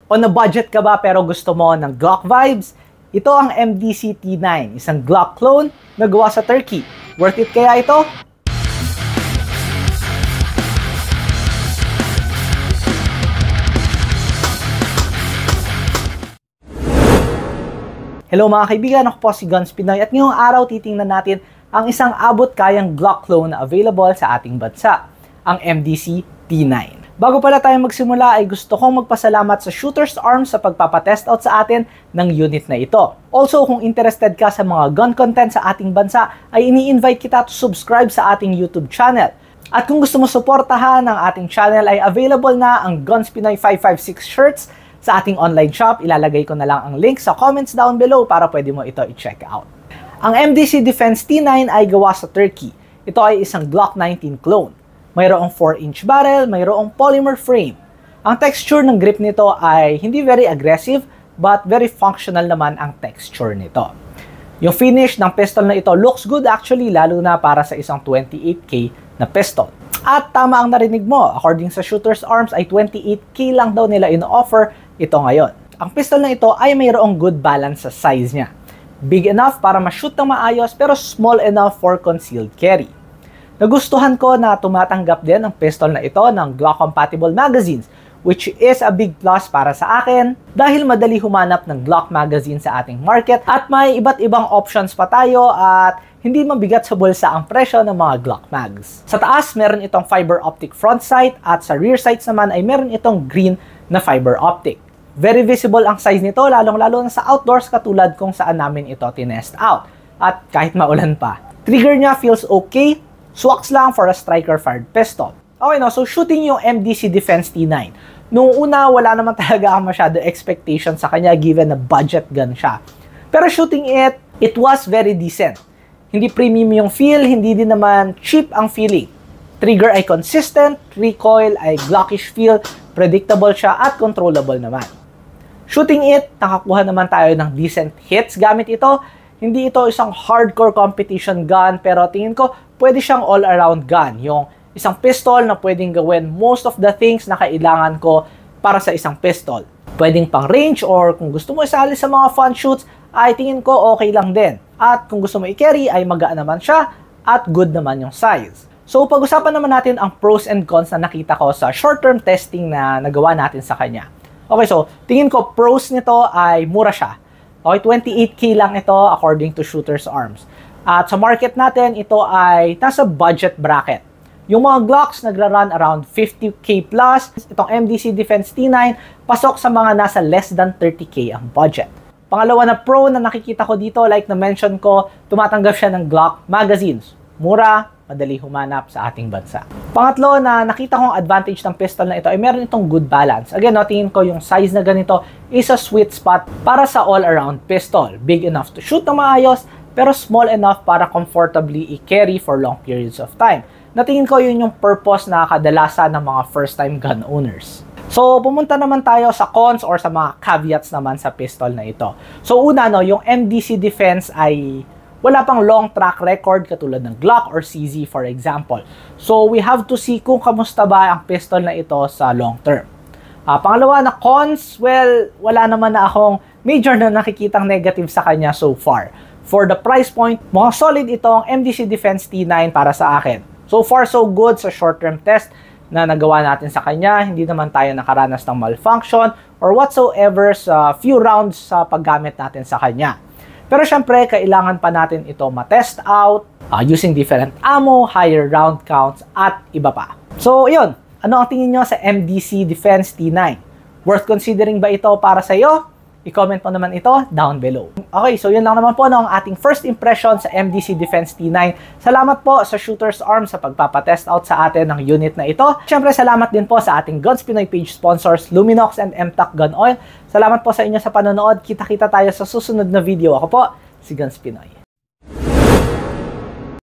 On a budget ka ba pero gusto mo ng Glock vibes? Ito ang MDC T9, isang Glock clone na gawa sa Turkey. Worth it kaya ito? Hello mga kaibigan, ako po si Guns Pinoy at ngayong araw titingnan natin ang isang abot-kayang Glock clone na available sa ating bansa, ang MDC T9. Bago pala tayo magsimula ay gusto kong magpasalamat sa Shooter's Arms sa pagpapatest out sa atin ng unit na ito. Also, kung interested ka sa mga gun content sa ating bansa, ay ini-invite kita to subscribe sa ating YouTube channel. At kung gusto mo suportahan ang ating channel ay available na ang Guns Pinoy 556 shirts sa ating online shop. Ilalagay ko na lang ang link sa comments down below para pwede mo ito i-check out. Ang MDC Defense T9 ay gawa sa Turkey. Ito ay isang Glock 19 clone. Mayroong 4-inch barrel, mayroong polymer frame. Ang texture ng grip nito ay hindi very aggressive but very functional naman ang texture nito. Yung finish ng pistol na ito looks good actually, lalo na para sa isang 28K na pistol. At tama ang narinig mo, according sa Shooter's Arms ay 28K lang daw nila in-offer ito ngayon. Ang pistol na ito ay mayroong good balance sa size niya. Big enough para ma-shoot ng maayos pero small enough for concealed carry. Nagustuhan ko na tumatanggap din ang pistol na ito ng Glock-compatible magazines, which is a big plus para sa akin dahil madali humanap ng Glock magazine sa ating market at may iba't ibang options pa tayo at hindi mabigat sa bulsa ang presyo ng mga Glock mags. Sa taas, meron itong fiber optic front sight at sa rear sights naman ay meron itong green na fiber optic. Very visible ang size nito, lalong-lalo na sa outdoors katulad kung saan namin ito tinest out. At kahit maulan pa. Trigger niya feels okay. Swax lang for a striker-fired pistol. Okay, no? So shooting yung MDC Defense T9. Nung una, wala naman talaga masyado expectation sa kanya given na budget gun siya. Pero shooting it was very decent. Hindi premium yung feel, hindi din naman cheap ang feeling. Trigger ay consistent, recoil ay Glockish feel, predictable siya at controllable naman. Shooting it, nakakuha naman tayo ng decent hits gamit ito. Hindi ito isang hardcore competition gun pero tingin ko pwede siyang all-around gun. Yung isang pistol na pwedeng gawin most of the things na kailangan ko para sa isang pistol. Pwedeng pang range or kung gusto mo isali sa mga fun shoots ay tingin ko okay lang din. At kung gusto mo i-carry ay magaan naman siya at good naman yung size. So pag-usapan naman natin ang pros and cons na nakita ko sa short-term testing na nagawa natin sa kanya. Okay, so tingin ko pros nito ay mura siya. Okay, 28K lang ito according to Shooter's Arms. At sa market natin, ito ay nasa budget bracket. Yung mga Glocks nagra-run around 50K plus. Itong MDC Defense T9, pasok sa mga nasa less than 30K ang budget. Pangalawa na pro na nakikita ko dito, like na mention ko, tumatanggap siya ng Glock magazines. Mura, madali humanap sa ating bansa. Pangatlo na nakita kong advantage ng pistol na ito ay meron itong good balance. Again, no, tingin ko yung size na ganito is a sweet spot para sa all-around pistol. Big enough to shoot na maayos, pero small enough para comfortably i-carry for long periods of time. Natingin ko yun yung purpose na kadalasan ng mga first-time gun owners. So, pumunta naman tayo sa cons or sa mga caveats naman sa pistol na ito. So, una, no, yung MDC Defense ay wala pang long track record katulad ng Glock or CZ for example. So, we have to see kung kamusta ba ang pistol na ito sa long term. Pangalawa na cons, well, wala naman na akong major na nakikitang negative sa kanya so far. For the price point, mukhang solid itong MDC Defense T9 para sa akin. So far, so good sa short-term test na nagawa natin sa kanya. Hindi naman tayo nakaranas ng malfunction or whatsoever sa few rounds sa paggamit natin sa kanya. Pero syempre, kailangan pa natin ito matest out using different ammo, higher round counts, at iba pa. So, yun. Ano ang tingin nyo sa MDC Defense T9? Worth considering ba ito para sa iyo? I-comment mo naman ito down below. Okay, so yun lang naman po ang ating first impression sa MDC Defense T9. Salamat po sa Shooter's Arms sa pagpapatest out sa atin ng unit na ito. Siyempre, salamat din po sa ating Guns Pinoy page sponsors, Luminox and MTAC Gun Oil. Salamat po sa inyo sa panonood. Kita-kita tayo sa susunod na video. Ako po, si Guns Pinoy.